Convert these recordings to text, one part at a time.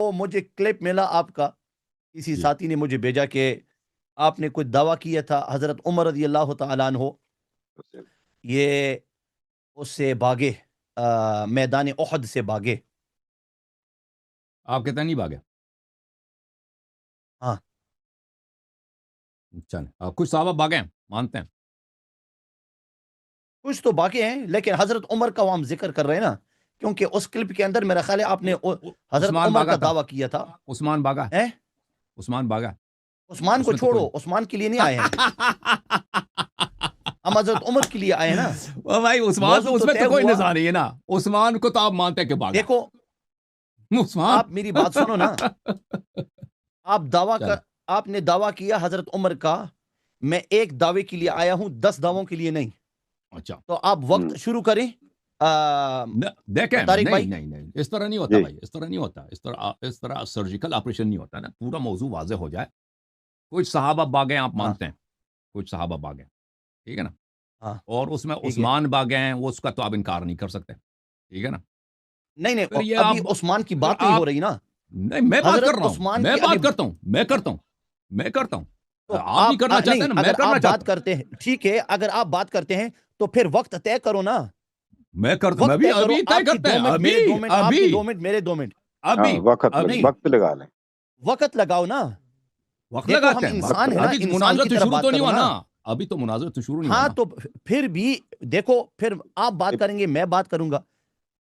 تو مجھے کلپ ملا آپ کا، کسی جی ساتھی نے مجھے بھیجا کہ آپ نے کچھ دعویٰ کیا تھا حضرت عمر رضی اللہ تعالیٰ عنہ یہ اس سے بھاگے، میدان احد سے بھاگے. آپ کہتے ہیں نہیں بھاگے. ہاں چلیں کچھ صحابہ بھاگے ہیں مانتے ہیں. کچھ تو باقی ہیں، لیکن حضرت عمر کا وہ ہم ذکر کر رہے ہیں نا، کیونکہ اس کلپ کے اندر میرا خیال ہے آپ نے حضرت عثمان عمر بھاگا کا تھا. دعویٰ کیا تھا. عثمان بھاگا. ہیں؟ عثمان بھاگا. عثمان اس کو میں تو کوئی چھوڑو، عثمان کے لیے نہیں آئے ہیں ہم، حضرت عمر کے لیے آئے ہیں نا. بھائی عثمان موضوع تو اس میں طے تو کوئی ہوا. نظر نہیں ہے نا. عثمان کو تو آپ مانتے ہیں کہ بھاگا. دیکھو عثمان آپ میری بات سنو نا. چل آپ نے دعویٰ کیا حضرت عمر کا، میں ایک دعوے کے لیے آیا ہوں، 10 دعووں کے لیے نہیں. اچھا تو آپ وقت شروع کریں. دیکھیں طارق بھائی نہیں اس طرح نہیں ہوتا بھائی. اس طرح نہیں ہوتا. اس طرح سرجیکل آپریشن نہیں ہوتا نا. پورا موضوع واضح ہو جائے. کچھ صحابہ بھاگے آپ ہاں مانتے ہیں. کچھ صحابہ بھاگے ٹھیک ہے نا. ہاں اور اس میں ٹھیک ہے. عثمان بھاگے ہیں وہ اس کا تو آپ انکار نہیں کر سکتے. ٹھیک ہے نا. نہیں پھر یہ ابھی آپ عثمان کی پھر بات نہیں ہو آپ رہی نا. نہیں میں بات کر حضرت رہا ہوں. عثمان میں کی ابھی بات کرتا ہوں. میں کرتا ہوں. تو آپ نہیں کرنا چاہتے نہیں، ہیں نا. میں اگر آپ کرنا چاہتا بات ہوں. کرتے ہیں ٹھیک ہے، اگر آپ بات کرتے ہیں تو پھر وقت طے کرو نا. میں وقت طے کرو. ابھی طے آپ کی کرتے 2 ہیں. منٹ میرے 2 منٹ، آپ کی 2 ابھی منٹ میرے 2 منٹ. ابھی نہیں لگا لیں. وقت لگاؤ نا. وقت دیکھو ہم لگاتے ہیں. انسان ہے نا، ابھی انسان مناظرہ کی تو طرح شروع بات تو نہیں کرو ہوا نا. نا. ابھی تو مناظرہ تو شروع نہیں ہوا ہاں نا. تو پھر بھی دیکھو، پھر آپ بات کریں گے، میں بات کروں گا.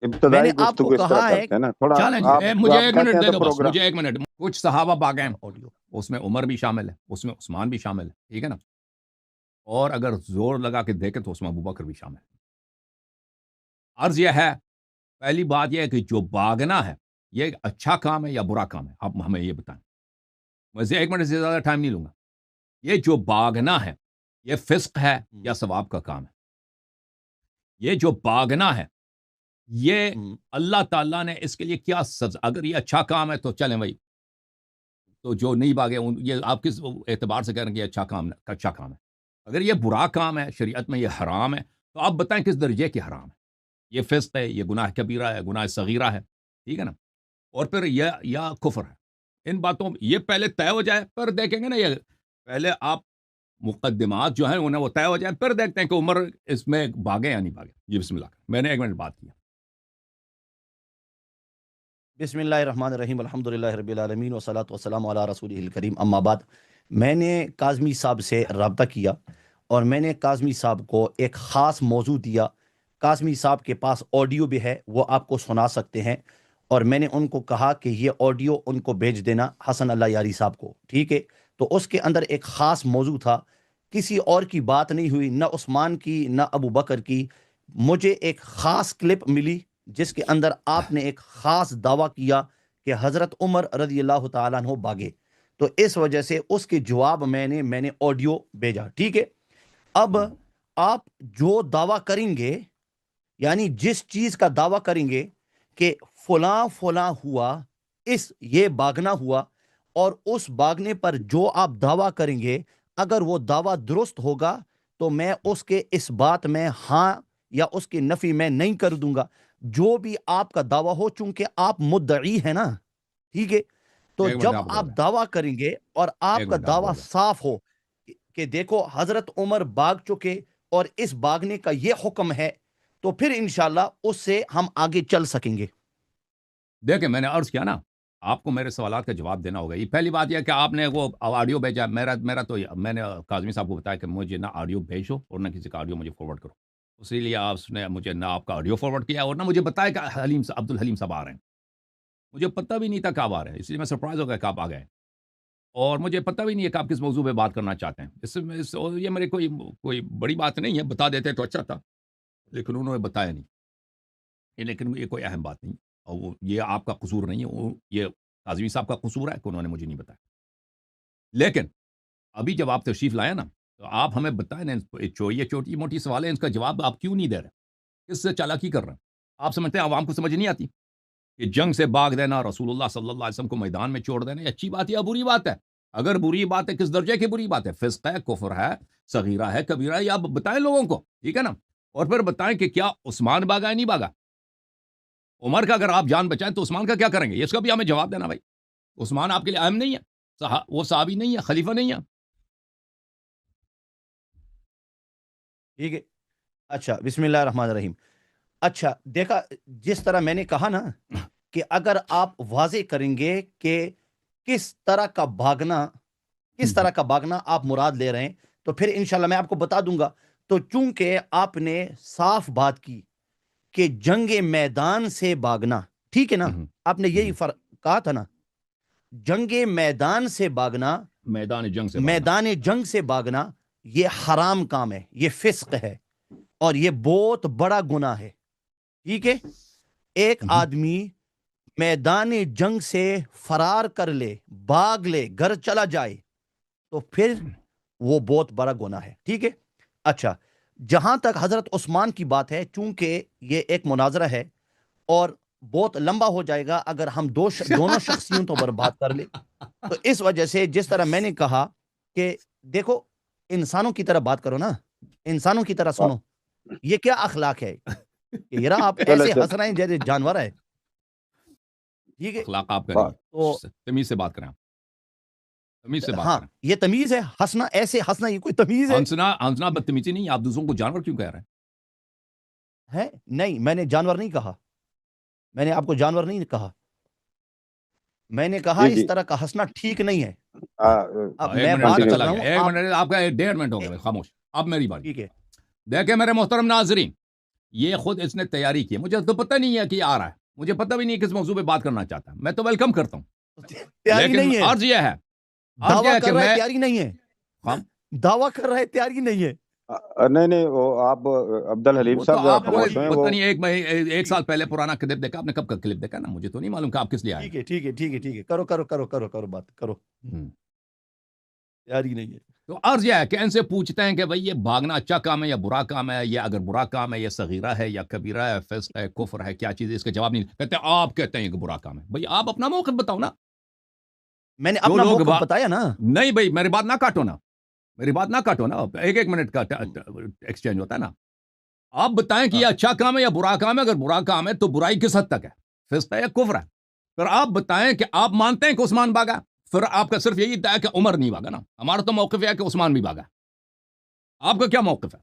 میں نے ابتدائی آپ کو گفتگو اس طرح کہا ہے کرتے ہیں نا تھوڑا. چلیں آپ مجھے آپ 1 کہتے منٹ ہیں دے تو دو بس. پروگرام. مجھے 1 منٹ. کچھ صحابہ بھاگے ہیں. آڈیو. اس میں عمر بھی شامل ہے. اس میں عثمان بھی شامل ہے. ٹھیک ہے نا. اور اگر زور لگا کے دیکھیں تو اس میں ابوبکر بھی شامل ہے. عرض یہ ہے، پہلی بات یہ ہے کہ جو بھاگنا ہے یہ ایک اچھا کام ہے یا برا کام ہے. آپ ہمیں یہ بتائیں. ویسے 1 منٹ سے زیادہ ٹائم نہیں لوں گا. یہ جو بھاگنا ہے یہ فسق ہے یا ثواب کا کام ہے. یہ جو بھاگنا ہے یہ اللہ تعالیٰ نے اس کے لیے کیا سزا. اگر یہ اچھا کام ہے تو چلیں بھائی. تو جو نہیں بھاگے یہ آپ کس اعتبار سے کہہ رہے ہیں کہ یہ اچھا کام ہے. اگر یہ برا کام ہے، شریعت میں یہ حرام ہے، تو آپ بتائیں کس درجے کی حرام ہے. یہ فسق ہے، یہ گناہ کبیرہ ہے، گناہ صغیرہ ہے. ٹھیک ہے نا. اور پھر یا کفر ہے. ان باتوں یہ پہلے طے ہو جائے پھر دیکھیں گے نا. یہ پہلے آپ مقدمات جو ہیں انہیں وہ طے ہو جائیں پھر دیکھتے ہیں کہ عمر اس میں بھاگے یا نہیں بھاگے. جی بسم اللہ. میں نے 1 منٹ بات کیا. بسم اللہ الرحمن الرحیم، الحمدللہ رب العالمین والصلاۃ والسلام علی رسولہ الکریم، اما بعد. میں نے کاظمی صاحب سے رابطہ کیا اور میں نے کاظمی صاحب کو ایک خاص موضوع دیا. کاظمی صاحب کے پاس آڈیو بھی ہے، وہ آپ کو سنا سکتے ہیں. اور میں نے ان کو کہا کہ یہ آڈیو ان کو بھیج دینا حسن اللہ یاری صاحب کو. ٹھیک ہے. تو اس کے اندر ایک خاص موضوع تھا، کسی اور کی بات نہیں ہوئی، نہ عثمان کی نہ ابو بکر کی. مجھے ایک خاص کلپ ملی جس کے اندر آپ نے ایک خاص دعویٰ کیا کہ حضرت عمر رضی اللہ تعالیٰ عنہ بھاگے. تو اس وجہ سے اس کے جواب میں نے آڈیو بھیجا. ٹھیک ہے. اب آپ جو دعویٰ کریں گے، یعنی جس چیز کا دعویٰ کریں گے کہ فلاں فلاں ہوا، یہ بھاگنا ہوا، اور اس بھاگنے پر جو آپ دعویٰ کریں گے اگر وہ دعویٰ درست ہوگا تو میں اس کے اس بات میں ہاں یا اس کی نفی میں نہیں کر دوں گا. جو بھی آپ کا دعویٰ ہو، چونکہ آپ مدعی ہیں نا. ٹھیک ہے. تو 1 منٹ جب آپ آپ بول رہے دعویٰ کریں گے اور ہیں. آپ 1 کا منٹ آپ دعویٰ بول رہے صاف ہو کہ دیکھو حضرت عمر بھاگ چکے اور اس بھاگنے کا یہ حکم ہے، تو پھر انشاءاللہ اس سے ہم آگے چل سکیں گے. ہیں. دیکھیں میں نے عرض کیا نا، آپ کو میرے سوالات کا جواب دینا ہوگا. یہ پہلی بات یہ کہ آپ نے وہ آڈیو بھیجا. میرا تو میں نے کاظمی صاحب کو بتایا کہ مجھے نہ آڈیو بھیجو اور نہ کسی کا آڈیو مجھے فارورڈ کرو. اسی لیے آپ نے مجھے نہ آپ کا آڈیو فارورڈ کیا اور نہ مجھے بتایا کہ عبد الحلیم صاحب آ رہے ہیں. مجھے پتہ بھی نہیں تھا کب آ رہے ہیں. اس لیے میں سرپرائز ہو گیا کہ آپ آ گئے. اور مجھے پتہ بھی نہیں ہے کہ آپ کس موضوع پہ بات کرنا چاہتے ہیں. یہ میرے کوئی بڑی بات نہیں ہے. بتا دیتے تو اچھا تھا، لیکن انہوں نے بتایا نہیں. لیکن یہ کوئی اہم بات نہیں. اور یہ آپ کا قصور نہیں ہے، یہ کاظمی صاحب کا قصور ہے کہ انہوں نے مجھے نہیں بتایا. لیکن ابھی جب آپ تشریف لائے نا تو آپ ہمیں بتائیں نا، یہ چھوٹی موٹی سوال ہے، اس کا جواب آپ کیوں نہیں دے رہے؟ کس سے چالاکی کر رہے ہیں؟ آپ سمجھتے ہیں عوام کو سمجھ نہیں آتی کہ جنگ سے بھاگ دینا، رسول اللہ صلی اللہ علیہ وسلم کو میدان میں چھوڑ دینا یہ اچھی بات ہے یا بری بات ہے؟ اگر بری بات ہے کس درجے کی بری بات ہے؟ فسق ہے، کفر ہے، صغیرہ ہے، کبیرہ ہے؟ یا بتائیں لوگوں کو. ٹھیک ہے نا. اور پھر بتائیں کہ کیا عثمان بھاگا ہے نہیں بھاگا. عمر کا اگر آپ جان بچائیں تو عثمان کا کیا کریں گے؟ اس کا بھی ہمیں جواب دینا بھائی. عثمان آپ کے لیے اہم نہیں ہے، وہ صحابی نہیں ہے، خلیفہ نہیں ہے. ٹھیک ہے. اچھا بسم اللہ الرحمن الرحیم. اچھا دیکھا، جس طرح میں نے کہا نا کہ اگر آپ واضح کریں گے کہ کس طرح کا بھاگنا آپ مراد لے رہے ہیں تو پھر انشاءاللہ میں آپ کو بتا دوں گا. تو چونکہ آپ نے صاف بات کی کہ جنگ میدان سے بھاگنا، ٹھیک ہے نا، آپ نے یہی فرق کہا تھا نا، جنگ میدان سے بھاگنا، میدان جنگ سے بھاگنا یہ حرام کام ہے، یہ فسق ہے اور یہ بہت بڑا گناہ ہے. ٹھیک ہے. ایک آدمی میدان جنگ سے فرار کر لے، بھاگ لے، گھر چلا جائے تو پھر وہ بہت بڑا گناہ ہے. ٹھیک ہے. اچھا جہاں تک حضرت عثمان کی بات ہے، چونکہ یہ ایک مناظرہ ہے اور بہت لمبا ہو جائے گا اگر ہم دونوں شخصیتوں پر بات کر لیں، تو اس وجہ سے جس طرح میں نے کہا کہ دیکھو انسانوں کی طرح بات کرو نا، انسانوں کی طرح سنو. یہ کیا اخلاق ہے کہ یار آپ ایسے ہنس رہے ہیں جیسے جانور ہے. ٹھیک ہے. اخلاق آپ کا نہیں تو ہے، تمیز سے بات کریں. تمیز سے بات ہاں کریں. یہ تمیز ہے، ہنسنا ایسے ہنسنا یہ کوئی تمیز ہے؟ ہنسنا بدتمیزی نہیں. آپ دوسروں کو جانور کیوں کہہ رہے ہے نہیں، میں نے جانور نہیں کہا، میں نے آپ کو جانور نہیں کہا، میں نے کہا اس طرح کا ہنسنا ٹھیک نہیں ہے. اب میں بات کر رہا ہوں. ایک منٹ، آپ کا 1.5 منٹ ہو گیا، خاموش. اب میری باری. ٹھیک ہے. دیکھیں میرے محترم ناظرین، یہ خود اس نے تیاری کی ہے، مجھے تو پتہ نہیں ہے کہ یہ آ رہا ہے، مجھے پتہ بھی نہیں کس موضوع پہ بات کرنا چاہتا ہے. میں تو ویلکم کرتا ہوں، تیاری نہیں لیکن ہے، عرض یہ ہے دعویٰ کہ کر رہا ہے میں تیاری نہیں ہے، دعویٰ کر رہا ہے تیاری نہیں ہے. نہیں وہ آپ عبد الحلیم وہ تو صاحب ذرا آپ کو خاموش ہوئیں. پتہ نہیں ایک سال پہلے پرانا کلپ دیکھا آپ نے، کب کا کلپ دیکھا نا، مجھے تو نہیں معلوم کہ آپ کس لیے آئے. ٹھیک ہے، کرو بات کرو. تیاری نہیں ہے. تو عرض یہ ہے کہ ان سے پوچھتے ہیں کہ بھئی یہ بھاگنا اچھا کام ہے یا برا کام ہے، یا اگر برا کام ہے یہ صغیرہ ہے یا کبیرہ ہے، فسق ہے، کفر ہے، کیا چیز ہے؟ اس کا جواب نہیں کہتے. آپ کہتے ہیں کہ برا کام ہے. بھئی آپ اپنا موقف بتاؤ نا. میں نے اپنا موقف بتایا نا. نہیں بھئی میری بات نہ کاٹو نا، میری بات نہ کاٹو نا. ایک منٹ کا ایکسچینج ہوتا ہے نا. آپ بتائیں کہ یہ اچھا کام ہے یا برا کام ہے. اگر برا کام ہے تو برائی کس حد تک ہے، فسق ہے یا کفر ہے؟ پھر آپ بتائیں کہ آپ مانتے ہیں کہ عثمان بھاگا، پھر آپ کا صرف یہی ادعا ہے کہ عمر نہیں بھاگا نا. ہمارا تو موقف ہے کہ عثمان بھی بھاگا. آپ کا کیا موقف ہے؟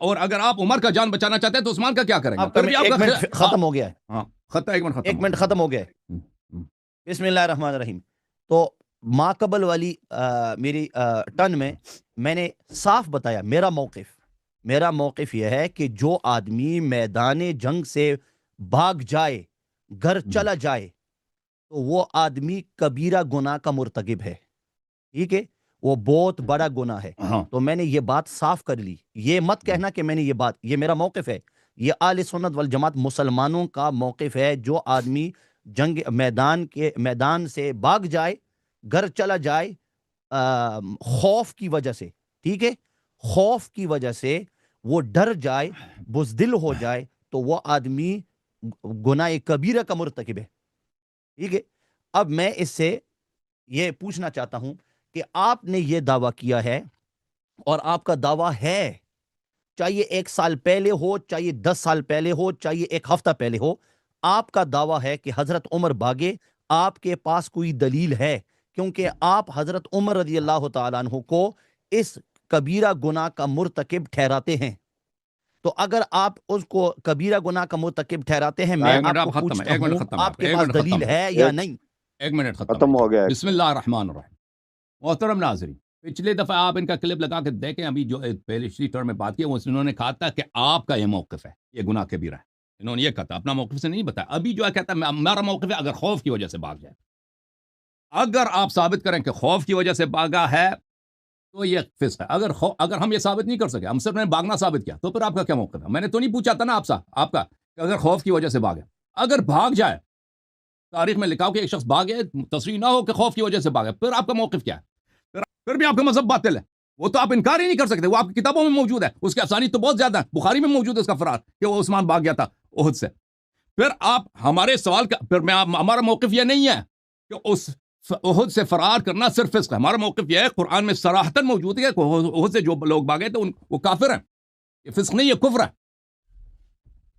اور اگر آپ عمر کا جان بچانا چاہتے ہیں تو عثمان کا کیا کریں گے؟ ایک منٹ ختم ہو گیا ہے. ہاں خطہ ایک منٹ ختم ہو گیا ہے. بسم اللہ الرحمن الرحیم. تو ماقبل والی میری ٹن میں نے صاف بتایا میرا موقف یہ ہے کہ جو آدمی میدان جنگ سے بھاگ جائے، گھر چلا جائے، تو وہ آدمی کبیرہ گناہ کا مرتکب ہے. ٹھیک ہے، وہ بہت بڑا گناہ ہے. تو میں نے یہ بات صاف کر لی. یہ مت کہنا کہ میں نے یہ میرا موقف ہے، یہ اہل سنت والجماعت مسلمانوں کا موقف ہے. جو آدمی جنگ میدان سے بھاگ جائے، گھر چلا جائے خوف کی وجہ سے، ٹھیک ہے، خوف کی وجہ سے وہ ڈر جائے، بزدل ہو جائے، تو وہ آدمی گناہ کبیرہ کا مرتکب ہے. ٹھیک ہے. اب میں اس سے یہ پوچھنا چاہتا ہوں کہ آپ نے یہ دعویٰ کیا ہے، اور آپ کا دعویٰ ہے، چاہیے 1 سال پہلے ہو، چاہیے 10 سال پہلے ہو، چاہیے 1 ہفتہ پہلے ہو، آپ کا دعویٰ ہے کہ حضرت عمر بھاگے. آپ کے پاس کوئی دلیل ہے؟ کیونکہ آپ حضرت عمر رضی اللہ تعالیٰ عنہ کو اس کبیرہ گناہ کا مرتکب ٹھہراتے ہیں. تو اگر آپ اس کو کبیرہ گناہ کا مرتکب ٹھہراتے ہیں، میں آپ کو پوچھتا ہوں آپ کے پاس دلیل ہے یا نہیں؟ ایک منٹ ختم ہو گیا. بسم اللہ الرحمن الرحیم. محترم ناظرین، پچھلے دفعہ آپ ان کا کلپ لگا کے دیکھیں، ابھی جو پہلی ٹرم میں بات کی انہوں نے کہا تھا کہ آپ کا یہ موقف ہے یہ گناہ کبیرہ ہے. انہوں نے یہ کہا تھا، اپنا موقف سے نہیں بتایا. ابھی جو ہے کہتا ہے میرا موقف ہے اگر خوف کی وجہ سے بھاگ جائے. اگر آپ ثابت کریں کہ خوف کی وجہ سے بھاگا ہے تو یہ فسق ہے. اگر ہم یہ ثابت نہیں کر سکے، ہم صرف نے بھاگنا ثابت کیا، تو پھر آپ کا کیا موقف ہے؟ میں نے تو نہیں پوچھا تھا نا آپ کا کہ اگر خوف کی وجہ سے بھاگے، اگر بھاگ جائے، تاریخ میں لکھا ہو کہ ایک شخص بھاگے، تصریح نہ ہو کہ خوف کی وجہ سے بھاگے، پھر آپ کا موقف کیا ہے؟ پھر بھی آپ کا مذہب باطل ہے. وہ تو آپ انکار ہی نہیں کر سکتے، وہ آپ کی کتابوں میں موجود ہے، اس کی اسانید تو بہت زیادہ ہے. بخاری میں موجود ہے اس کا فرار کہ وہ عثمان بھاگ گیا تھا احد سے. پھر آپ ہمارے سوال کا ہمارا موقف یہ نہیں ہے کہ اس احد سے فرار کرنا صرف فسق ہے. ہمارا موقف یہ ہے، قرآن میں صراحتاً موجود ہے کہ احد سے جو لوگ بھاگے تو وہ کافر ہیں. یہ فسق نہیں، یہ کفر ہے.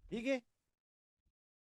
ٹھیک ہے.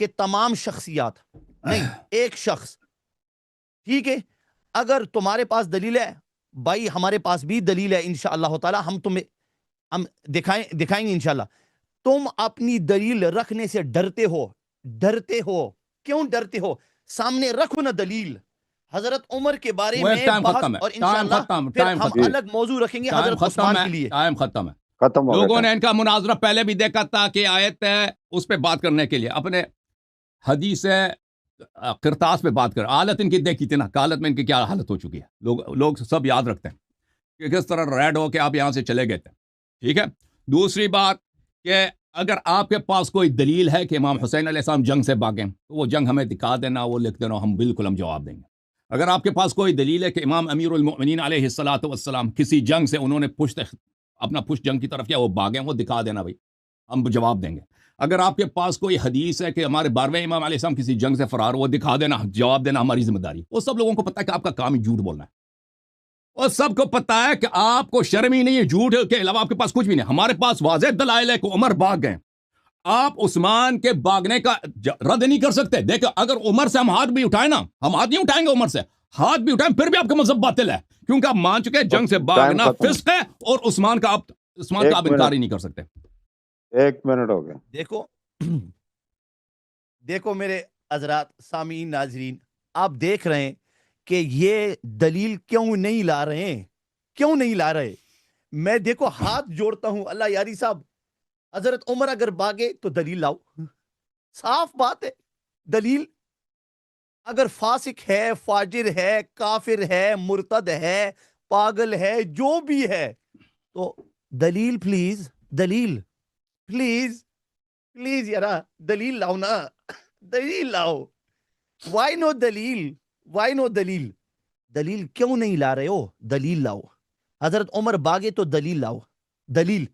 کہ تمام شخصیات نہیں، ایک شخص، ٹھیک ہے؟ اگر تمہارے پاس دلیل ہے بھائی، ہمارے پاس بھی دلیل ہے انشاءاللہ تعالی، ہم دکھائیں گے انشاءاللہ۔ تم اپنی دلیل رکھنے سے ڈرتے ہو کیوں ڈرتے ہو؟ سامنے رکھو نا دلیل حضرت عمر کے بارے وہ ایک میں ٹائم بحث، ختم ہے، اور ٹائم انشاءاللہ ختم، پھر ٹائم ہم ختم، الگ موضوع رکھیں گے ٹائم حضرت ختم عثمان ہے، کے لیے۔ ٹائم ختم ہے۔ ختم ہو لوگوں گیا نے ان کا مناظرہ پہلے بھی دیکھا تھا کہ آیت ہے اس پہ بات کرنے کے لیے، اپنے حدیث قرطاس پہ بات کر، حالت ان کی دیکھی تھی نا، حالت میں ان کی کیا حالت ہو چکی ہے، لوگ سب یاد رکھتے ہیں کہ کس طرح ریڈ ہو کے آپ یہاں سے چلے گئے تھے، ٹھیک ہے۔ دوسری بات کہ اگر آپ کے پاس کوئی دلیل ہے کہ امام حسین علیہ السلام جنگ سے بھاگیں تو وہ جنگ ہمیں دکھا دینا، وہ لکھ دینا، ہم بالکل جواب دیں گے۔ اگر آپ کے پاس کوئی دلیل ہے کہ امام امیر المؤمنین علیہ الصلوۃ والسلام کسی جنگ سے انہوں نے اپنا پشت جنگ کی طرف کیا، وہ بھاگیں، وہ دکھا دینا بھائی، ہم جواب دیں گے۔ اگر آپ کے پاس کوئی حدیث ہے کہ ہمارے 12ویں امام علیہ السلام کسی جنگ سے فرار، وہ دکھا دینا، جواب دینا ہماری ذمہ داری۔ وہ سب لوگوں کو پتہ ہے کہ آپ کا کام ہی جھوٹ بولنا ہے، اور سب کو پتہ ہے کہ آپ کو شرم ہی نہیں ہے، جھوٹ کے علاوہ آپ کے پاس کچھ بھی نہیں۔ ہمارے پاس واضح دلائل ہے کہ عمر بھاگ گئے، آپ عثمان کے بھاگنے کا رد نہیں کر سکتے۔ دیکھو اگر عمر سے ہم ہاتھ بھی اٹھائیں نا، ہم ہاتھ نہیں اٹھائیں گے عمر سے، ہاتھ بھی اٹھائیں پھر بھی آپ کا مذہب باطل ہے، کیونکہ آپ مان چکے جنگ سے بھاگنا ختم ہے۔ فسق ہے، اور عثمان کا آپ انکار ہی نہیں کر سکتے۔ 1 منٹ ہو گیا۔ دیکھو میرے حضرات سامعین ناظرین، آپ دیکھ رہے ہیں کہ یہ دلیل کیوں نہیں لا رہے؟ میں دیکھو ہاتھ جوڑتا ہوں، اللہ یاری صاحب، حضرت عمر اگر بھاگے تو دلیل لاؤ، صاف بات ہے، دلیل۔ اگر فاسق ہے، فاجر ہے، کافر ہے، مرتد ہے، پاگل ہے، جو بھی ہے، تو دلیل پلیز یارا دلیل لاؤ نا، دلیل لاؤ۔ وائی نو دلیل؟ دلیل کیوں نہیں لا رہے ہو؟ دلیل لاؤ۔ حضرت عمر بھاگے تو دلیل لاؤ، دلیل،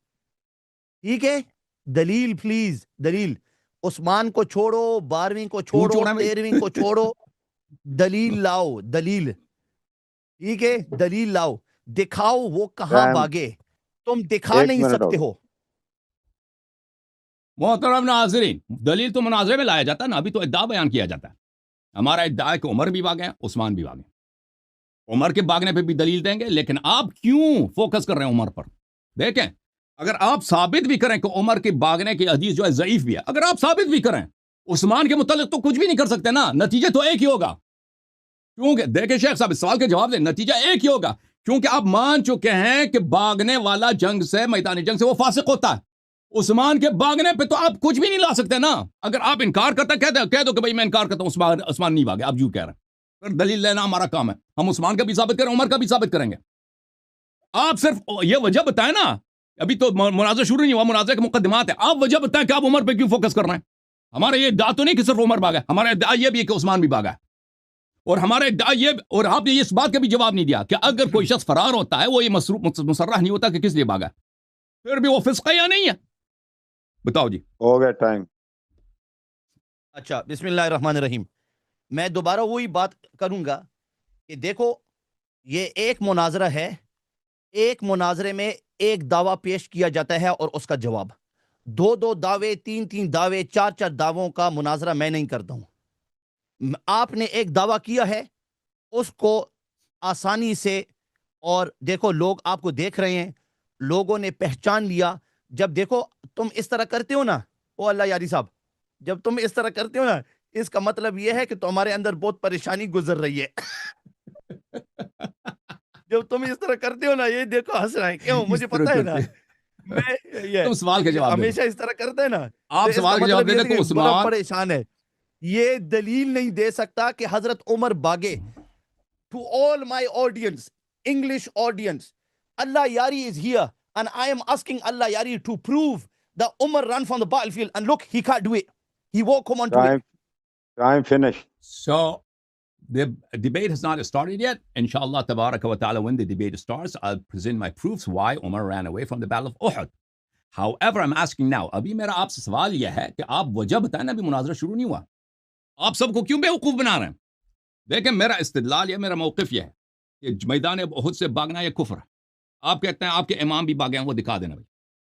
ٹھیک ہے؟ دلیل پلیز، دلیل۔ عثمان کو چھوڑو، 12ویں کو چھوڑو، چھوڑا بھائی؟ 13ویں کو چھوڑو، دلیل لاؤ، دلیل، ٹھیک ہے؟ دلیل لاؤ، دکھاؤ وہ کہاں ٹائم بھاگے، تم دکھا 1 نہیں منٹ سکتے ہو ہو۔ محترم ناظرین، دلیل تو مناظرے میں لایا جاتا ہے نا، ابھی تو ادعا بیان کیا جاتا ہے۔ ہمارا ادعا ہے کہ عمر بھی بھاگے، عثمان بھی بھاگے۔ عمر کے بھاگنے پہ بھی دلیل دیں گے، لیکن آپ کیوں فوکس کر رہے ہیں عمر پر؟ دیکھیں، اگر آپ ثابت بھی کریں کہ عمر کے بھاگنے کی حدیث جو ہے ضعیف بھی ہے، اگر آپ ثابت بھی کریں، عثمان کے متعلق تو کچھ بھی نہیں کر سکتے نا، نتیجہ تو ایک ہی ہوگا۔ کیونکہ دیکھیں شیخ صاحب، اس سوال کے جواب دیں، نتیجہ ایک ہی ہوگا، کیونکہ آپ مان چکے ہیں کہ بھاگنے والا جنگ سے، میدان جنگ سے، وہ فاسق ہوتا ہے۔ عثمان کے بھاگنے پہ تو آپ کچھ بھی نہیں لا سکتے نا۔ اگر آپ انکار کرتے کہہ دو کہ بھئی میں انکار کرتا ہوں، عثمان نہیں بھاگے، آپ جو کہہ رہے ہیں، پھر دلیل لینا ہمارا کام ہے، ہم عثمان کا بھی ثابت کریں، عمر کا بھی ثابت کریں گے۔ آپ صرف یہ وجہ بتائیں نا، ابھی تو مناظرہ شروع نہیں ہوا، مناظرے کے مقدمات ہیں، آپ وجہ بتائیں کہ آپ عمر پہ کیوں فوکس کر رہے ہیں۔ ہمارا یہ ادعا تو نہیں کہ صرف عمر بھاگا، ہمارا ادعا یہ بھی ہے کہ عثمان بھی بھاگا ہے، اور ہمارا ادعا یہ، اور آپ نے اس بات کا بھی جواب نہیں دیا کہ اگر کوئی شخص فرار ہوتا ہے، وہ یہ مصرح نہیں ہوتا کہ کس لیے بھاگا، پھر بھی وہ فسق ہے یا نہیں ہے؟ بتاؤ جی۔ ہو گیا ٹائم۔ اچھا، بسم اللہ الرحمن الرحیم۔ میں دوبارہ وہی بات کروں گا کہ دیکھو، یہ ایک مناظرہ ہے، ایک مناظرے میں ایک دعویٰ پیش کیا جاتا ہے اور اس کا جواب، 2 دعوے، 3 دعوے، 4 دعووں کا مناظرہ میں نہیں کرتا ہوں۔ آپ نے ایک دعویٰ کیا ہے، اس کو آسانی سے، اور دیکھو لوگ آپ کو دیکھ رہے ہیں، لوگوں نے پہچان لیا۔ جب دیکھو تم اس طرح کرتے ہو نا، او اللہ یاری صاحب، جب تم اس طرح کرتے ہو نا، اس کا مطلب یہ ہے کہ تمہارے اندر بہت پریشانی گزر رہی ہے۔ جب تم اس طرح کرتے ہو نا، یہ دیکھو ہنس رہے ہیں، کیوں؟ مجھے پتہ ہے نا، میں تم سوال کے جواب دے دو، ہمیشہ اس طرح کرتے ہیں نا، آپ تو اس کا سوال کے جواب مطلب دے یہ دیں ہے تو کہ بڑا عثمان، پریشان ہے۔ یہ دلیل نہیں دے سکتا کہ حضرت عمر بھاگے۔ To all my audience, English audience, Allah Yari is here, and I am asking Allah Yari to prove that Umar ran from the battlefield, and look, he can't do it. He won't come on to it. Time finish. So the debate has not started yet. Inshallah, tabaraka wa ta'ala, when the debate starts, I'll present my proofs why Umar ran away from the Battle of Uhud. However, I'm asking now, ابھی میرا آپ سے سوال یہ ہے کہ آپ وجہ بتائیں نا، ابھی مناظرہ شروع نہیں ہوا، آپ سب کو کیوں بیوقوف بنا رہے ہیں؟ دیکھیں، میرا استدلال یا میرا موقف یہ ہے کہ میدان احد سے بھاگنا یہ کفر ہے۔ آپ کہتے ہیں آپ کے امام بھی بھاگے ہیں، وہ دکھا دینا بھائی،